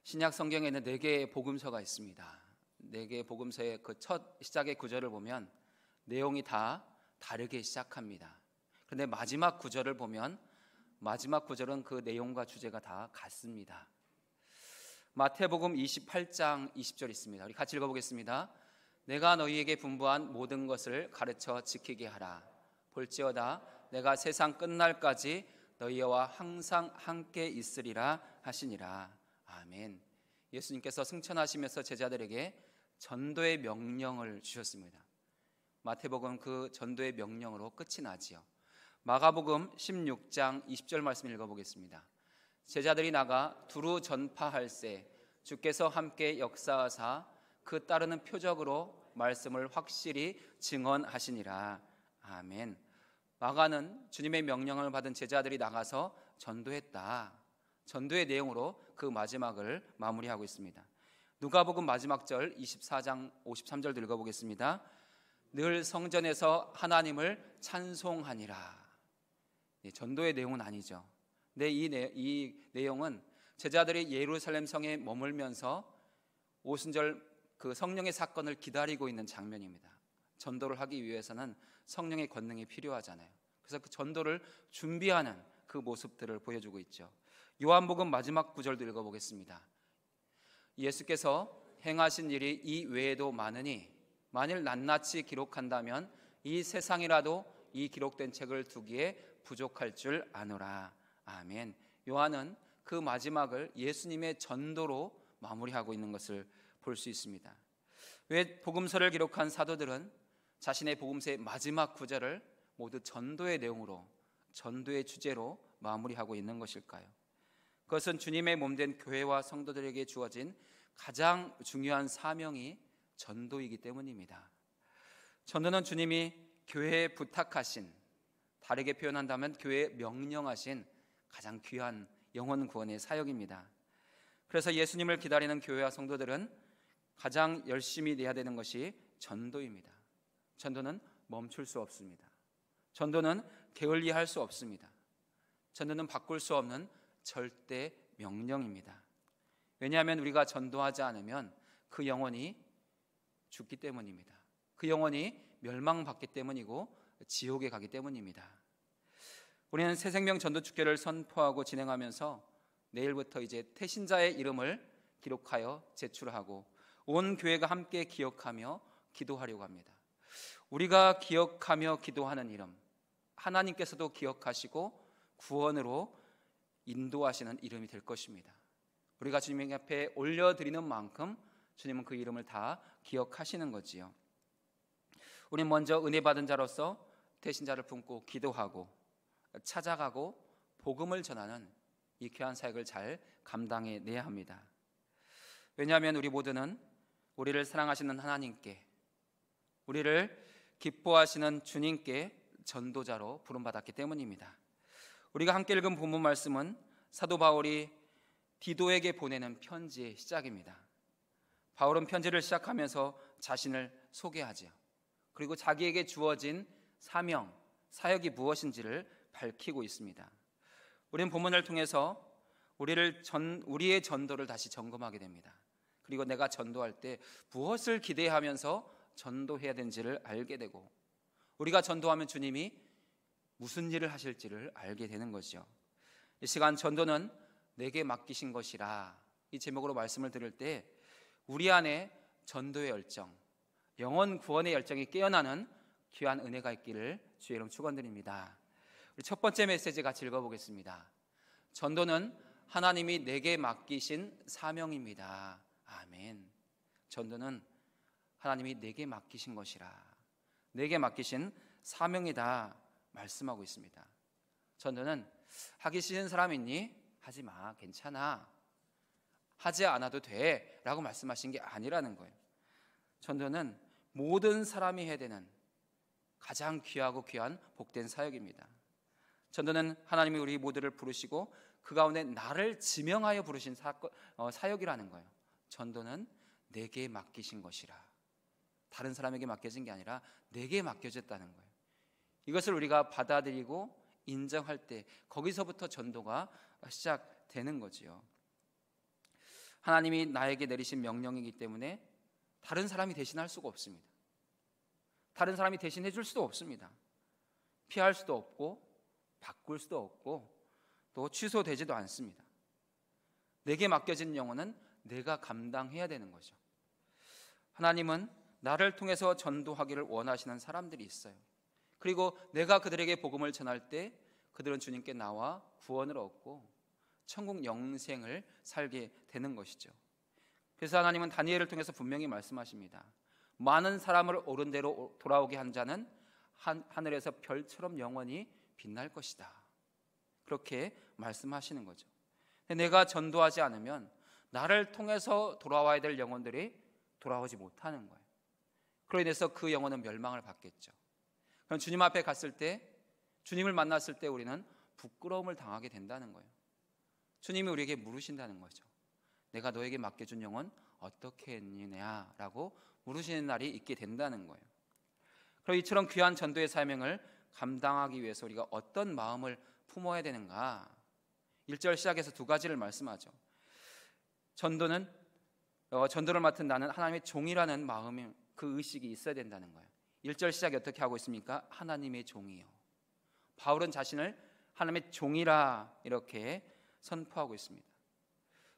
신약 성경에는 4개의 복음서가 있습니다. 4개의 복음서의 그 첫 시작의 구절을 보면 내용이 다 다르게 시작합니다. 그런데 마지막 구절을 보면 마지막 구절은 그 내용과 주제가 다 같습니다. 마태복음 28장 20절 있습니다. 우리 같이 읽어보겠습니다. 내가 너희에게 분부한 모든 것을 가르쳐 지키게 하라. 볼지어다 내가 세상 끝날까지 너희와 항상 함께 있으리라 하시니라. 아멘. 예수님께서 승천하시면서 제자들에게 전도의 명령을 주셨습니다. 마태복음 그 전도의 명령으로 끝이 나지요. 마가복음 16장 20절 말씀 읽어보겠습니다. 제자들이 나가 두루 전파할세 주께서 함께 역사하사 그 따르는 표적으로 말씀을 확실히 증언하시니라. 아멘. 마가는 주님의 명령을 받은 제자들이 나가서 전도했다. 전도의 내용으로 그 마지막을 마무리하고 있습니다. 누가복음 마지막 절 24장 53절 읽어보겠습니다. 늘 성전에서 하나님을 찬송하니라. 전도의 내용은 아니죠. 근데 이 내용은 제자들이 예루살렘 성에 머물면서 오순절 그 성령의 사건을 기다리고 있는 장면입니다. 전도를 하기 위해서는 성령의 권능이 필요하잖아요. 그래서 그 전도를 준비하는 그 모습들을 보여주고 있죠. 요한복음 마지막 구절도 읽어보겠습니다. 예수께서 행하신 일이 이 외에도 많으니 만일 낱낱이 기록한다면 이 세상이라도 이 기록된 책을 두기에 부족할 줄 아노라. 아멘. 요한은 그 마지막을 예수님의 전도로 마무리하고 있는 것을 볼 수 있습니다. 왜 복음서를 기록한 사도들은 자신의 복음서의 마지막 구절을 모두 전도의 내용으로, 전도의 주제로 마무리하고 있는 것일까요? 그것은 주님의 몸된 교회와 성도들에게 주어진 가장 중요한 사명이 전도이기 때문입니다. 전도는 주님이 교회에 부탁하신, 다르게 표현한다면 교회에 명령하신 가장 귀한 영혼 구원의 사역입니다. 그래서 예수님을 기다리는 교회와 성도들은 가장 열심히 내야 되는 것이 전도입니다. 전도는 멈출 수 없습니다. 전도는 게을리할 수 없습니다. 전도는 바꿀 수 없는 절대 명령입니다. 왜냐하면 우리가 전도하지 않으면 그 영혼이 죽기 때문입니다. 그 영혼이 멸망받기 때문이고 지옥에 가기 때문입니다. 우리는 새생명 전도축제를 선포하고 진행하면서 내일부터 이제 태신자의 이름을 기록하여 제출하고 온 교회가 함께 기억하며 기도하려고 합니다. 우리가 기억하며 기도하는 이름, 하나님께서도 기억하시고 구원으로 인도하시는 이름이 될 것입니다. 우리가 주님 앞에 올려드리는 만큼 주님은 그 이름을 다 기억하시는 거지요. 우리는 먼저 은혜 받은 자로서 태신자를 품고 기도하고 찾아가고 복음을 전하는 이 귀한 사역을 잘 감당해내야 합니다. 왜냐하면 우리 모두는 우리를 사랑하시는 하나님께, 우리를 기뻐하시는 주님께 전도자로 부름받았기 때문입니다. 우리가 함께 읽은 본문 말씀은 사도 바울이 디도에게 보내는 편지의 시작입니다. 바울은 편지를 시작하면서 자신을 소개하죠. 그리고 자기에게 주어진 사명, 사역이 무엇인지를 밝히고 있습니다. 우리는 본문을 통해서 우리의 전도를 다시 점검하게 됩니다. 그리고 내가 전도할 때 무엇을 기대하면서 전도해야 되는지를 알게 되고, 우리가 전도하면 주님이 무슨 일을 하실지를 알게 되는 것이죠. 이 시간 전도는 내게 맡기신 것이라, 이 제목으로 말씀을 들을 때 우리 안에 전도의 열정, 영혼 구원의 열정이 깨어나는 귀한 은혜가 있기를 주의 이름 축원드립니다. 우리 첫 번째 메시지 같이 읽어보겠습니다. 전도는 하나님이 내게 맡기신 사명입니다. 아멘. 전도는 하나님이 내게 맡기신 것이라, 내게 맡기신 사명이다 말씀하고 있습니다. 전도는 하기 싫은 사람 있니? 하지 마, 괜찮아, 하지 않아도 돼 라고 말씀하신 게 아니라는 거예요. 전도는 모든 사람이 해야 되는 가장 귀하고 귀한 복된 사역입니다. 전도는 하나님이 우리 모두를 부르시고 그 가운데 나를 지명하여 부르신 사역이라는 거예요. 전도는 내게 맡기신 것이라, 다른 사람에게 맡겨진 게 아니라 내게 맡겨졌다는 거예요. 이것을 우리가 받아들이고 인정할 때 거기서부터 전도가 시작되는 거지요. 하나님이 나에게 내리신 명령이기 때문에 다른 사람이 대신할 수가 없습니다. 다른 사람이 대신해 줄 수도 없습니다. 피할 수도 없고 바꿀 수도 없고 또 취소되지도 않습니다. 내게 맡겨진 영혼은 내가 감당해야 되는 거죠. 하나님은 나를 통해서 전도하기를 원하시는 사람들이 있어요. 그리고 내가 그들에게 복음을 전할 때 그들은 주님께 나와 구원을 얻고 천국 영생을 살게 되는 것이죠. 그래서 하나님은 다니엘을 통해서 분명히 말씀하십니다. 많은 사람을 옳은 대로 돌아오게 한 자는 하늘에서 별처럼 영원히 빛날 것이다. 그렇게 말씀하시는 거죠. 내가 전도하지 않으면 나를 통해서 돌아와야 될 영혼들이 돌아오지 못하는 거예요. 그로 인해서 그 영혼은 멸망을 받겠죠. 그럼 주님 앞에 갔을 때, 주님을 만났을 때 우리는 부끄러움을 당하게 된다는 거예요. 주님이 우리에게 물으신다는 거죠. 내가 너에게 맡겨준 영혼 어떻게 했느냐 라고 물으시는 날이 있게 된다는 거예요. 그럼 이처럼 귀한 전도의 사명을 감당하기 위해서 우리가 어떤 마음을 품어야 되는가? 1절 시작에서 두 가지를 말씀하죠. 전도를 맡은 나는 하나님의 종이라는 마음이, 그 의식이 있어야 된다는 거예요. 1절 시작이 어떻게 하고 있습니까? 하나님의 종이요. 바울은 자신을 하나님의 종이라 이렇게 선포하고 있습니다.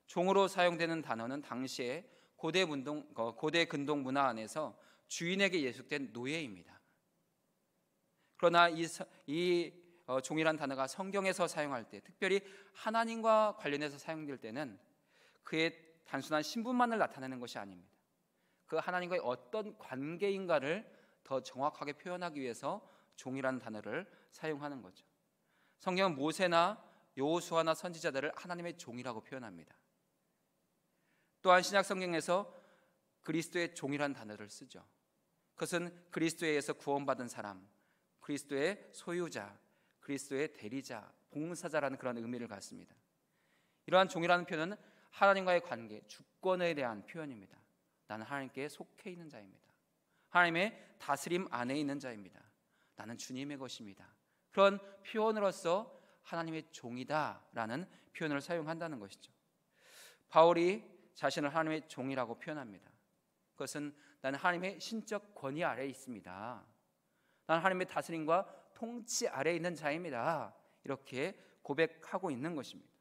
종으로 사용되는 단어는 당시에 고대 근동 문화 안에서 주인에게 예속된 노예입니다. 그러나 이 종이란 단어가 성경에서 사용할 때, 특별히 하나님과 관련해서 사용될 때는 그의 단순한 신분만을 나타내는 것이 아닙니다. 그 하나님과의 어떤 관계인가를 더 정확하게 표현하기 위해서 종이라는 단어를 사용하는 거죠. 성경은 모세나 여호수아나 선지자들을 하나님의 종이라고 표현합니다. 또한 신약 성경에서 그리스도의 종이라는 단어를 쓰죠. 그것은 그리스도에 의해서 구원받은 사람, 그리스도의 소유자, 그리스도의 대리자, 봉사자라는 그런 의미를 갖습니다. 이러한 종이라는 표현은 하나님과의 관계, 주권에 대한 표현입니다. 나는 하나님께 속해 있는 자입니다. 하나님의 다스림 안에 있는 자입니다. 나는 주님의 것입니다. 그런 표현으로서 하나님의 종이다라는 표현을 사용한다는 것이죠. 바울이 자신을 하나님의 종이라고 표현합니다. 그것은 나는 하나님의 신적 권위 아래에 있습니다. 나는 하나님의 다스림과 통치 아래에 있는 자입니다. 이렇게 고백하고 있는 것입니다.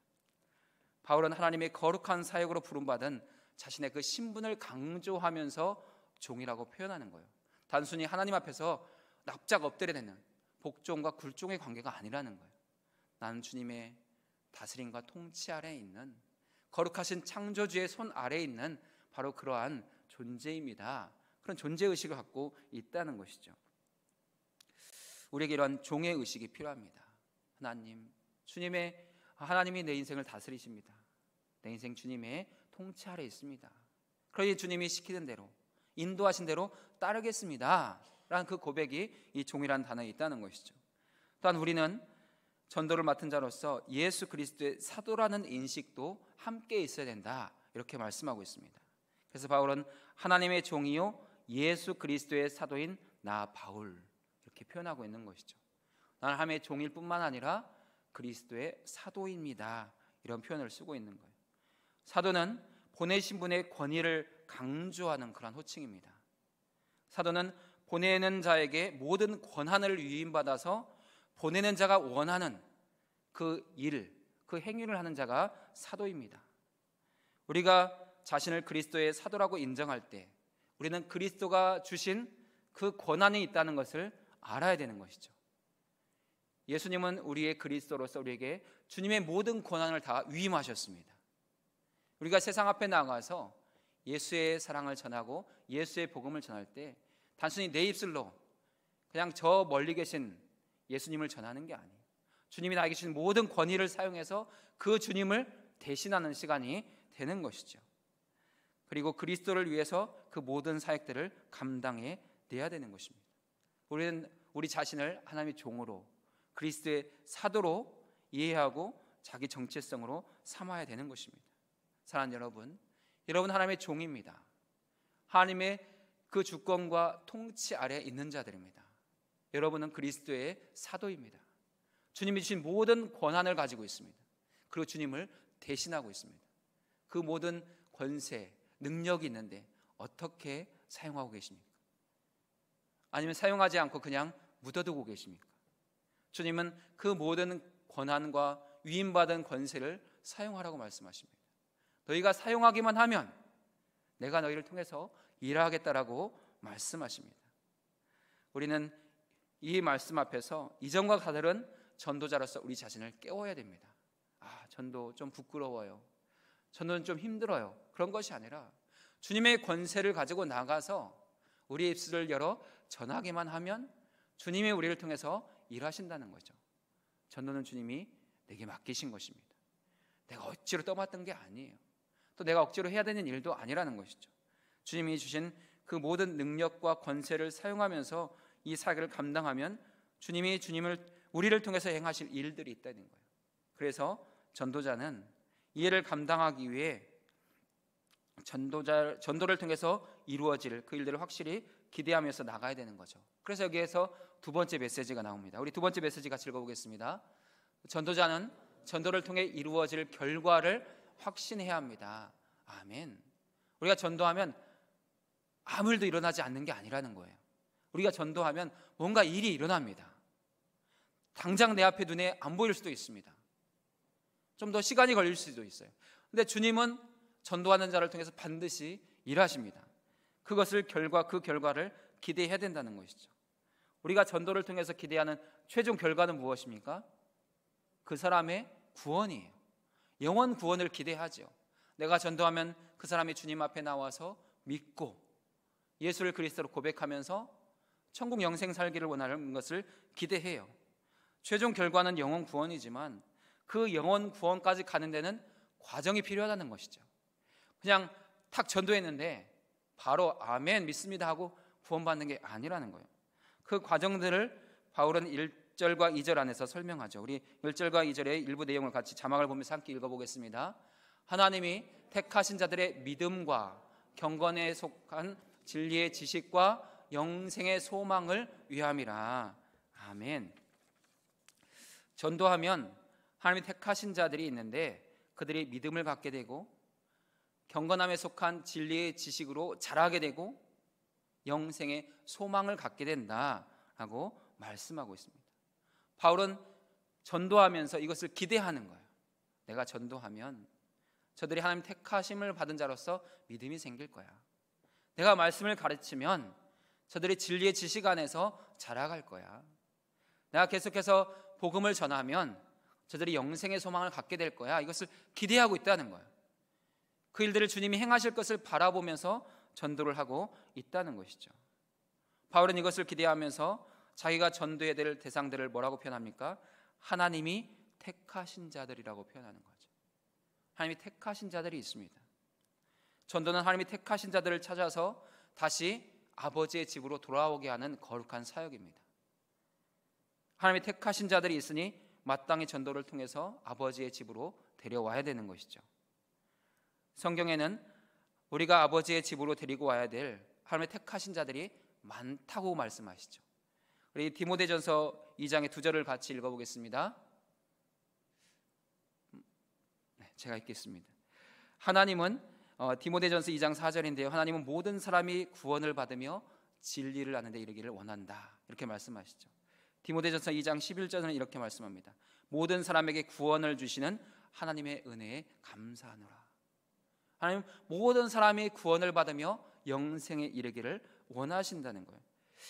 바울은 하나님의 거룩한 사역으로 부름받은 자신의 그 신분을 강조하면서 종이라고 표현하는 거예요. 단순히 하나님 앞에서 납작 엎드려 되는 복종과 굴종의 관계가 아니라는 거예요. 나는 주님의 다스림과 통치 아래에 있는 거룩하신 창조주의 손 아래에 있는 바로 그러한 존재입니다. 그런 존재의식을 갖고 있다는 것이죠. 우리에게 이런 종의 의식이 필요합니다. 하나님이 내 인생을 다스리십니다. 내 인생 주님의 통치 아래에 있습니다. 그러니 주님이 시키는 대로, 인도하신 대로 따르겠습니다 라는 그 고백이 이 종이라는 단어에 있다는 것이죠. 또한 우리는 전도를 맡은 자로서 예수 그리스도의 사도라는 인식도 함께 있어야 된다 이렇게 말씀하고 있습니다. 그래서 바울은 하나님의 종이요 예수 그리스도의 사도인 나 바울 이렇게 표현하고 있는 것이죠. 나는 하나님의 종일 뿐만 아니라 그리스도의 사도입니다 이런 표현을 쓰고 있는 거예요. 사도는 보내신 분의 권위를 강조하는 그런 호칭입니다. 사도는 보내는 자에게 모든 권한을 위임받아서 보내는 자가 원하는 그 일, 그 행위를 하는 자가 사도입니다. 우리가 자신을 그리스도의 사도라고 인정할 때 우리는 그리스도가 주신 그 권한이 있다는 것을 알아야 되는 것이죠. 예수님은 우리의 그리스도로서 우리에게 주님의 모든 권한을 다 위임하셨습니다. 우리가 세상 앞에 나가서 예수의 사랑을 전하고 예수의 복음을 전할 때 단순히 내 입술로 그냥 저 멀리 계신 예수님을 전하는 게 아니에요. 주님이 나에게 주신 모든 권위를 사용해서 그 주님을 대신하는 시간이 되는 것이죠. 그리고 그리스도를 위해서 그 모든 사역들을 감당해 내야 되는 것입니다. 우리는 우리 자신을 하나님의 종으로 그리스도의 사도로 이해하고 자기 정체성으로 삼아야 되는 것입니다. 사랑하는 여러분 하나님의 종입니다. 하나님의 그 주권과 통치 아래에 있는 자들입니다. 여러분은 그리스도의 사도입니다. 주님이 주신 모든 권한을 가지고 있습니다. 그리고 주님을 대신하고 있습니다. 그 모든 권세, 능력이 있는데 어떻게 사용하고 계십니까? 아니면 사용하지 않고 그냥 묻어두고 계십니까? 주님은 그 모든 권한과 위임받은 권세를 사용하라고 말씀하십니다. 너희가 사용하기만 하면 내가 너희를 통해서 일하겠다라고 말씀하십니다. 우리는 이 말씀 앞에서 이전과 다른 전도자로서 우리 자신을 깨워야 됩니다. 전도 좀 부끄러워요. 전도는 좀 힘들어요. 그런 것이 아니라 주님의 권세를 가지고 나가서 우리의 입술을 열어 전하기만 하면 주님이 우리를 통해서 일하신다는 거죠. 전도는 주님이 내게 맡기신 것입니다. 내가 억지로 떠맡은 게 아니에요. 또 내가 억지로 해야 되는 일도 아니라는 것이죠. 주님이 주신 그 모든 능력과 권세를 사용하면서 이 사역을 감당하면 주님이 우리를 통해서 행하실 일들이 있다는 거예요. 그래서 전도자는 이 일을 감당하기 위해 전도를 통해서 이루어질 그 일들을 확실히 기대하면서 나가야 되는 거죠. 그래서 여기에서 두 번째 메시지가 나옵니다. 우리 두 번째 메시지 같이 읽어보겠습니다. 전도자는 전도를 통해 이루어질 결과를 확신해야 합니다. 아멘. 우리가 전도하면 아무 일도 일어나지 않는 게 아니라는 거예요. 우리가 전도하면 뭔가 일이 일어납니다. 당장 내 앞에 눈에 안 보일 수도 있습니다. 좀 더 시간이 걸릴 수도 있어요. 근데 주님은 전도하는 자를 통해서 반드시 일하십니다. 그 결과를 기대해야 된다는 것이죠. 우리가 전도를 통해서 기대하는 최종 결과는 무엇입니까? 그 사람의 구원이에요. 영원 구원을 기대하죠. 내가 전도하면 그 사람이 주님 앞에 나와서 믿고 예수를 그리스도로 고백하면서 천국 영생 살기를 원하는 것을 기대해요. 최종 결과는 영원 구원이지만 그 영원 구원까지 가는 데는 과정이 필요하다는 것이죠. 그냥 탁 전도했는데 바로 아멘 믿습니다 하고 구원받는 게 아니라는 거예요. 그 과정들을 바울은 1절과 2절 안에서 설명하죠. 우리 1절과 2절의 일부 내용을 같이 자막을 보면서 함께 읽어보겠습니다. 하나님이 택하신 자들의 믿음과 경건에 속한 진리의 지식과 영생의 소망을 위함이라. 아멘. 전도하면 하나님이 택하신 자들이 있는데 그들이 믿음을 갖게 되고 경건함에 속한 진리의 지식으로 자라게 되고 영생의 소망을 갖게 된다라고 말씀하고 있습니다. 바울은 전도하면서 이것을 기대하는 거예요. 내가 전도하면 저들이 하나님 택하심을 받은 자로서 믿음이 생길 거야. 내가 말씀을 가르치면 저들이 진리의 지식 안에서 자라갈 거야. 내가 계속해서 복음을 전하면 저들이 영생의 소망을 갖게 될 거야. 이것을 기대하고 있다는 거예요. 그 일들을 주님이 행하실 것을 바라보면서 전도를 하고 있다는 것이죠. 바울은 이것을 기대하면서 자기가 전도해야 될 대상들을 뭐라고 표현합니까? 하나님이 택하신 자들이라고 표현하는 거죠. 하나님이 택하신 자들이 있습니다. 전도는 하나님이 택하신 자들을 찾아서 다시 아버지의 집으로 돌아오게 하는 거룩한 사역입니다. 하나님이 택하신 자들이 있으니 마땅히 전도를 통해서 아버지의 집으로 데려와야 되는 것이죠. 성경에는 우리가 아버지의 집으로 데리고 와야 될 하나님의 택하신 자들이 많다고 말씀하시죠. 우리 디모데전서 2장의 2절을 같이 읽어보겠습니다. 제가 읽겠습니다. 하나님은 디모데전서 2장 4절인데요. 하나님은 모든 사람이 구원을 받으며 진리를 아는 데 이르기를 원한다. 이렇게 말씀하시죠. 디모데전서 2장 11절은 이렇게 말씀합니다. 모든 사람에게 구원을 주시는 하나님의 은혜에 감사하노라. 하나님 모든 사람이 구원을 받으며 영생에 이르기를 원하신다는 거예요.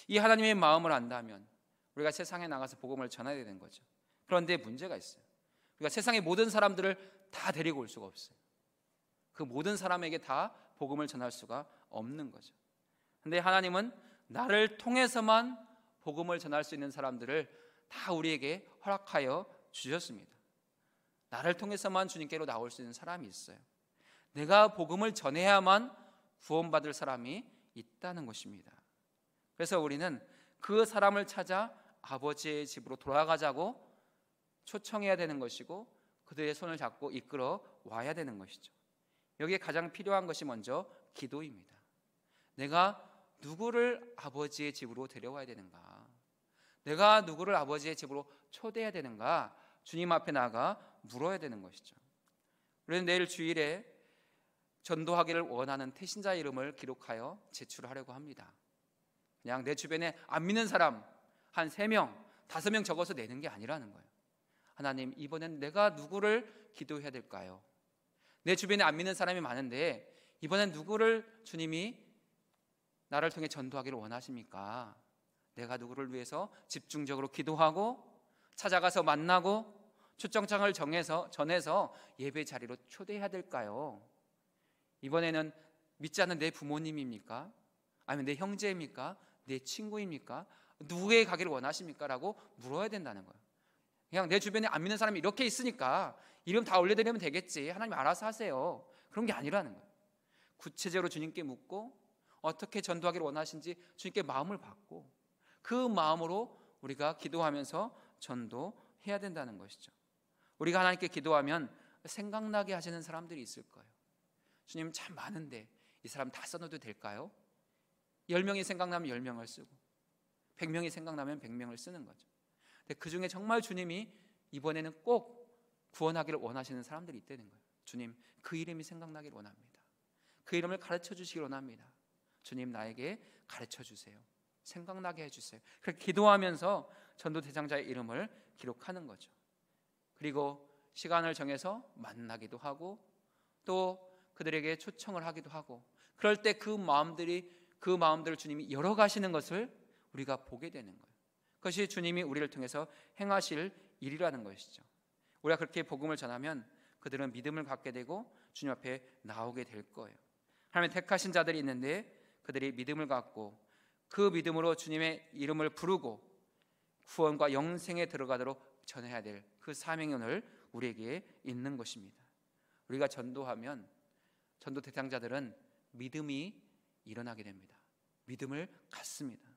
이 하나님의 마음을 안다면 우리가 세상에 나가서 복음을 전해야 되는 거죠. 그런데 문제가 있어요. 우리가 세상의 모든 사람들을 다 데리고 올 수가 없어요. 그 모든 사람에게 다 복음을 전할 수가 없는 거죠. 그런데 하나님은 나를 통해서만 복음을 전할 수 있는 사람들을 다 우리에게 허락하여 주셨습니다. 나를 통해서만 주님께로 나올 수 있는 사람이 있어요. 내가 복음을 전해야만 구원받을 사람이 있다는 것입니다. 그래서 우리는 그 사람을 찾아 아버지의 집으로 돌아가자고 초청해야 되는 것이고 그들의 손을 잡고 이끌어 와야 되는 것이죠. 여기에 가장 필요한 것이 먼저 기도입니다. 내가 누구를 아버지의 집으로 데려와야 되는가? 내가 누구를 아버지의 집으로 초대해야 되는가? 주님 앞에 나가 물어야 되는 것이죠. 우리는 내일 주일에 전도하기를 원하는 태신자 이름을 기록하여 제출하려고 합니다. 그냥 내 주변에 안 믿는 사람 한 3명, 5명 적어서 내는 게 아니라는 거예요. 하나님, 이번엔 내가 누구를 기도해야 될까요? 내 주변에 안 믿는 사람이 많은데 이번엔 누구를 주님이 나를 통해 전도하기를 원하십니까? 내가 누구를 위해서 집중적으로 기도하고 찾아가서 만나고 초청장을 전해서 예배 자리로 초대해야 될까요? 이번에는 믿지 않는 내 부모님입니까? 아니면 내 형제입니까? 내 친구입니까? 누구에게 가기를 원하십니까? 라고 물어야 된다는 거예요. 그냥 내 주변에 안 믿는 사람이 이렇게 있으니까 이름 다 올려드리면 되겠지, 하나님 알아서 하세요, 그런 게 아니라는 거예요. 구체적으로 주님께 묻고 어떻게 전도하기를 원하신지 주님께 마음을 받고 그 마음으로 우리가 기도하면서 전도해야 된다는 것이죠. 우리가 하나님께 기도하면 생각나게 하시는 사람들이 있을 거예요. 주님 참 많은데 이 사람 다 써놔도 될까요? 10명이 생각나면 10명을 쓰고 100명이 생각나면 100명을 쓰는 거죠. 근데 그 중에 정말 주님이 이번에는 꼭 구원하기를 원하시는 사람들이 있다는 거예요. 주님, 그 이름이 생각나기를 원합니다. 그 이름을 가르쳐 주시길 원합니다. 주님, 나에게 가르쳐 주세요. 생각나게 해주세요. 그렇게 기도하면서 전도 대상자의 이름을 기록하는 거죠. 그리고 시간을 정해서 만나기도 하고 또 그들에게 초청을 하기도 하고, 그럴 때 그 마음들을 주님이 열어가시는 것을 우리가 보게 되는 거예요. 그것이 주님이 우리를 통해서 행하실 일이라는 것이죠. 우리가 그렇게 복음을 전하면 그들은 믿음을 갖게 되고 주님 앞에 나오게 될 거예요. 하나님의 택하신 자들이 있는데 그들이 믿음을 갖고 그 믿음으로 주님의 이름을 부르고 구원과 영생에 들어가도록 전해야 될 그 사명이 오늘 우리에게 있는 것입니다. 우리가 전도하면 전도 대상자들은 믿음이 일어나게 됩니다. 믿음을 갖습니다.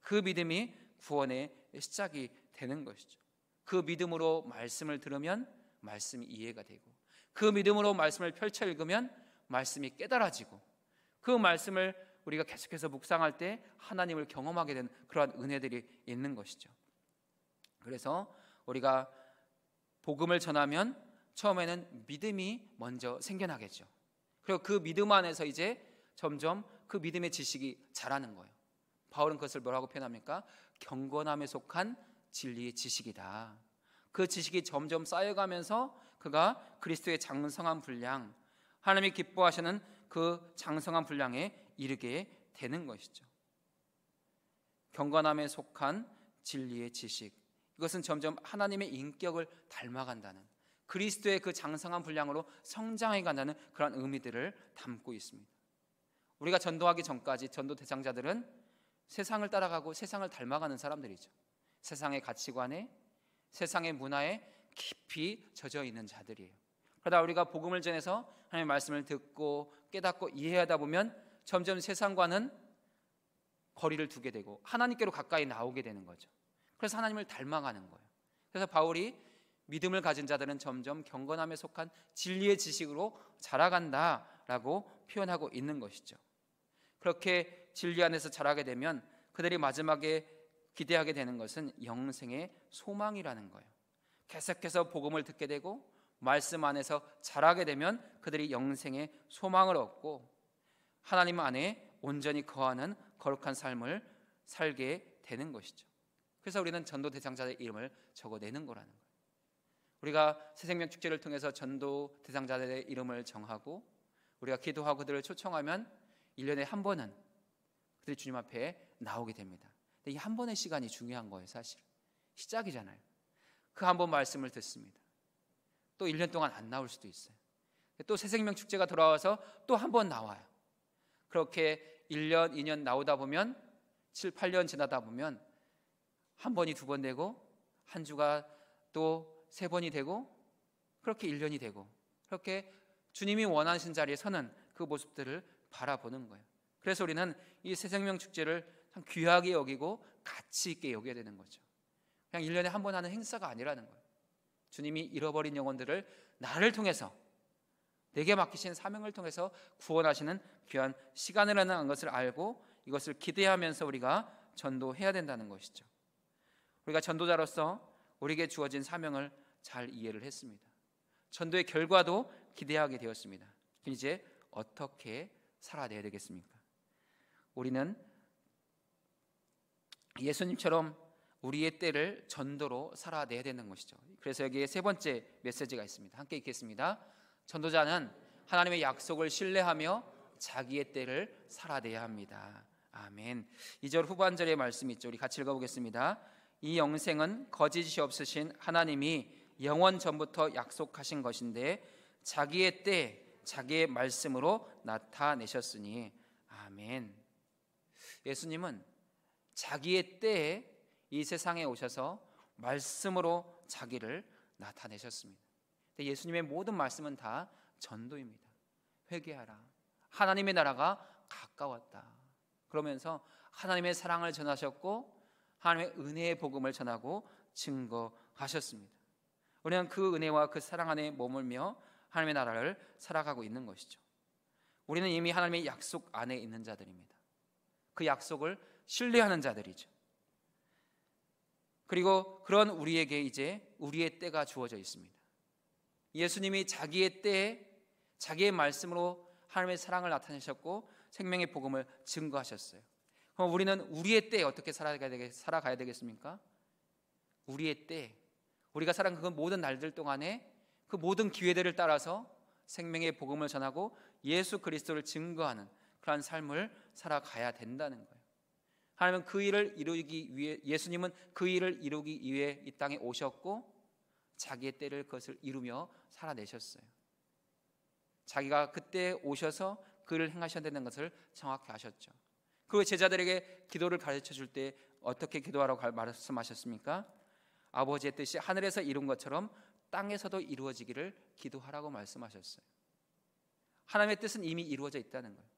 그 믿음이 구원의 시작이 되는 것이죠. 그 믿음으로 말씀을 들으면 말씀이 이해가 되고 그 믿음으로 말씀을 펼쳐 읽으면 말씀이 깨달아지고 그 말씀을 우리가 계속해서 묵상할 때 하나님을 경험하게 되는 그러한 은혜들이 있는 것이죠. 그래서 우리가 복음을 전하면 처음에는 믿음이 먼저 생겨나겠죠. 그리고 그 믿음 안에서 이제 점점 그 믿음의 지식이 자라는 거예요. 바울은 그것을 뭐라고 표현합니까? 경건함에 속한 진리의 지식이다. 그 지식이 점점 쌓여가면서 그가 그리스도의 장성한 분량, 하나님이 기뻐하시는 그 장성한 분량에 이르게 되는 것이죠. 경건함에 속한 진리의 지식, 이것은 점점 하나님의 인격을 닮아간다는, 그리스도의 그 장성한 분량으로 성장해 간다는 그런 의미들을 담고 있습니다. 우리가 전도하기 전까지 전도 대상자들은 세상을 따라가고 세상을 닮아가는 사람들이죠. 세상의 가치관에, 세상의 문화에 깊이 젖어 있는 자들이에요. 그러다 우리가 복음을 전해서 하나님의 말씀을 듣고 깨닫고 이해하다 보면 점점 세상과는 거리를 두게 되고 하나님께로 가까이 나오게 되는 거죠. 그래서 하나님을 닮아가는 거예요. 그래서 바울이 믿음을 가진 자들은 점점 경건함에 속한 진리의 지식으로 자라간다라고 표현하고 있는 것이죠. 그렇게 진리 안에서 자라게 되면 그들이 마지막에 기대하게 되는 것은 영생의 소망이라는 거예요. 계속해서 복음을 듣게 되고 말씀 안에서 자라게 되면 그들이 영생의 소망을 얻고 하나님 안에 온전히 거하는 거룩한 삶을 살게 되는 것이죠. 그래서 우리는 전도 대상자의 이름을 적어내는 거라는 거예요. 우리가 새생명 축제를 통해서 전도 대상자들의 이름을 정하고 우리가 기도하고 그들을 초청하면 1년에 한 번은 그들이 주님 앞에 나오게 됩니다. 근데 이 한 번의 시간이 중요한 거예요. 사실 시작이잖아요. 그 한 번 말씀을 듣습니다. 또 1년 동안 안 나올 수도 있어요. 또 새생명 축제가 돌아와서 또 한 번 나와요. 그렇게 1년, 2년 나오다 보면 7, 8년 지나다 보면 한 번이 2번 되고 한 주가 또 3번이 되고 그렇게 1년이 되고 그렇게 주님이 원하신 자리에 서는 그 모습들을 바라보는 거예요. 그래서 우리는 이 새생명 축제를 참 귀하게 여기고 가치 있게 여겨야 되는 거죠. 그냥 1년에 한 번 하는 행사가 아니라는 거예요. 주님이 잃어버린 영혼들을 나를 통해서 내게 맡기신 사명을 통해서 구원하시는 귀한 시간이라는 것을 알고 이것을 기대하면서 우리가 전도해야 된다는 것이죠. 우리가 전도자로서 우리에게 주어진 사명을 잘 이해를 했습니다. 전도의 결과도 기대하게 되었습니다. 이제 어떻게 살아내야 되겠습니까? 우리는 예수님처럼 우리의 때를 전도로 살아내야 되는 것이죠. 그래서 여기에 세 번째 메시지가 있습니다. 함께 읽겠습니다. 전도자는 하나님의 약속을 신뢰하며 자기의 때를 살아내야 합니다. 아멘. 2절 후반절의 말씀이 있죠. 우리 같이 읽어보겠습니다. 이 영생은 거짓이 없으신 하나님이 영원 전부터 약속하신 것인데 자기의 때 자기의 말씀으로 나타내셨으니. 아멘. 예수님은 자기의 때에 이 세상에 오셔서 말씀으로 자기를 나타내셨습니다. 예수님의 모든 말씀은 다 전도입니다. 회개하라. 하나님의 나라가 가까웠다. 그러면서 하나님의 사랑을 전하셨고 하나님의 은혜의 복음을 전하고 증거하셨습니다. 우리는 그 은혜와 그 사랑 안에 머물며 하나님의 나라를 살아가고 있는 것이죠. 우리는 이미 하나님의 약속 안에 있는 자들입니다. 그 약속을 신뢰하는 자들이죠. 그리고 그런 우리에게 이제 우리의 때가 주어져 있습니다. 예수님이 자기의 때에 자기의 말씀으로 하나님의 사랑을 나타내셨고 생명의 복음을 증거하셨어요. 그럼 우리는 우리의 때에 어떻게 살아가야 되겠습니까? 우리의 때, 우리가 살아간 그 모든 날들 동안에 그 모든 기회들을 따라서 생명의 복음을 전하고 예수 그리스도를 증거하는 그러한 삶을 살아가야 된다는 거예요. 하나님은 그 일을 이루기 위해, 예수님은 그 일을 이루기 위해 이 땅에 오셨고 자기의 때를 그것을 이루며 살아내셨어요. 자기가 그때 오셔서 그 일을 행하셔야 되는 것을 정확히 아셨죠. 그리고 제자들에게 기도를 가르쳐 줄 때 어떻게 기도하라고 말씀하셨습니까? 아버지의 뜻이 하늘에서 이룬 것처럼 땅에서도 이루어지기를 기도하라고 말씀하셨어요. 하나님의 뜻은 이미 이루어져 있다는 거예요.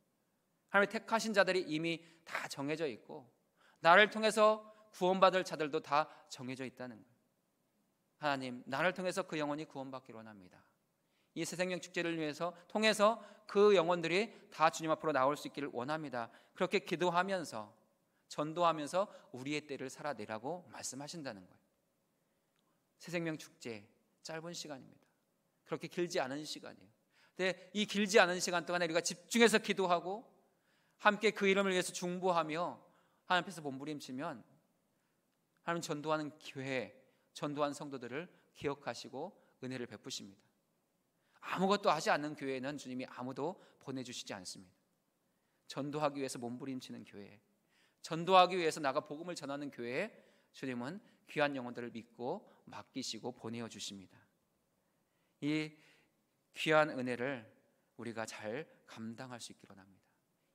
하나님의 택하신 자들이 이미 다 정해져 있고 나를 통해서 구원받을 자들도 다 정해져 있다는 거예요. 하나님, 나를 통해서 그 영혼이 구원받기를 원합니다. 이 새생명 축제를 위해서 통해서 그 영혼들이 다 주님 앞으로 나올 수 있기를 원합니다. 그렇게 기도하면서 전도하면서 우리의 때를 살아내라고 말씀하신다는 거예요. 새생명 축제 짧은 시간입니다. 그렇게 길지 않은 시간이에요. 근데 이 길지 않은 시간 동안에 우리가 집중해서 기도하고 함께 그 이름을 위해서 중보하며 하나님 앞에서 몸부림치면 하나님 전도하는 교회, 전도한 성도들을 기억하시고 은혜를 베푸십니다. 아무것도 하지 않는 교회는 주님이 아무도 보내주시지 않습니다. 전도하기 위해서 몸부림치는 교회, 전도하기 위해서 나가 복음을 전하는 교회에 주님은 귀한 영혼들을 믿고 맡기시고 보내어 주십니다. 이 귀한 은혜를 우리가 잘 감당할 수 있기를 원합니다.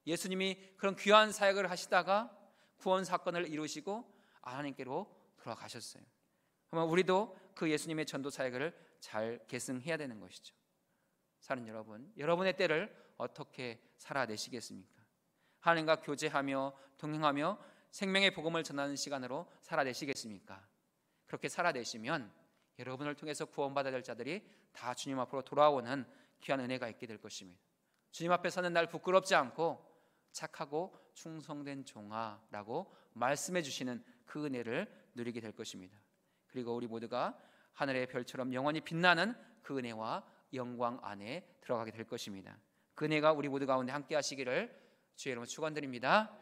예수님이 그런 귀한 사역을 하시다가 구원 사건을 이루시고 하나님께로 돌아가셨어요. 그러면 우리도 그 예수님의 전도 사역을 잘 계승해야 되는 것이죠. 사는 여러분, 여러분의 때를 어떻게 살아내시겠습니까? 하나님과 교제하며 동행하며 생명의 복음을 전하는 시간으로 살아내시겠습니까? 그렇게 살아내시면 여러분을 통해서 구원받아야 될 자들이 다 주님 앞으로 돌아오는 귀한 은혜가 있게 될 것입니다. 주님 앞에 서는 날 부끄럽지 않고 착하고 충성된 종아라고 말씀해 주시는 그 은혜를 누리게 될 것입니다. 그리고 우리 모두가 하늘의 별처럼 영원히 빛나는 그 은혜와 영광 안에 들어가게 될 것입니다. 그 은혜가 우리 모두 가운데 함께 하시기를 주의 이름으로 축원드립니다.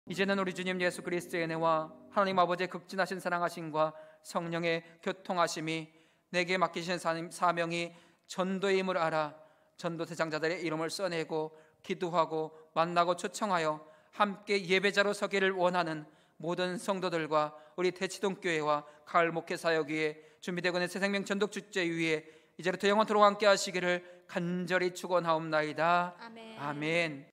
이제는 우리 주님 예수 그리스도의 은혜와 하나님 아버지의 극진하신 사랑하심과 성령의 교통하심이 내게 맡기신 사명이 전도의 힘을 알아 전도 대상자들의 이름을 써내고 기도하고 만나고 초청하여 함께 예배자로 서기를 원하는 모든 성도들과 우리 대치동교회와 가을 목회 사역 위에 준비되고 있는 새생명 전독축제 위에 이제부터 영원토록 함께 하시기를 간절히 축원하옵나이다. 아멘. 아멘.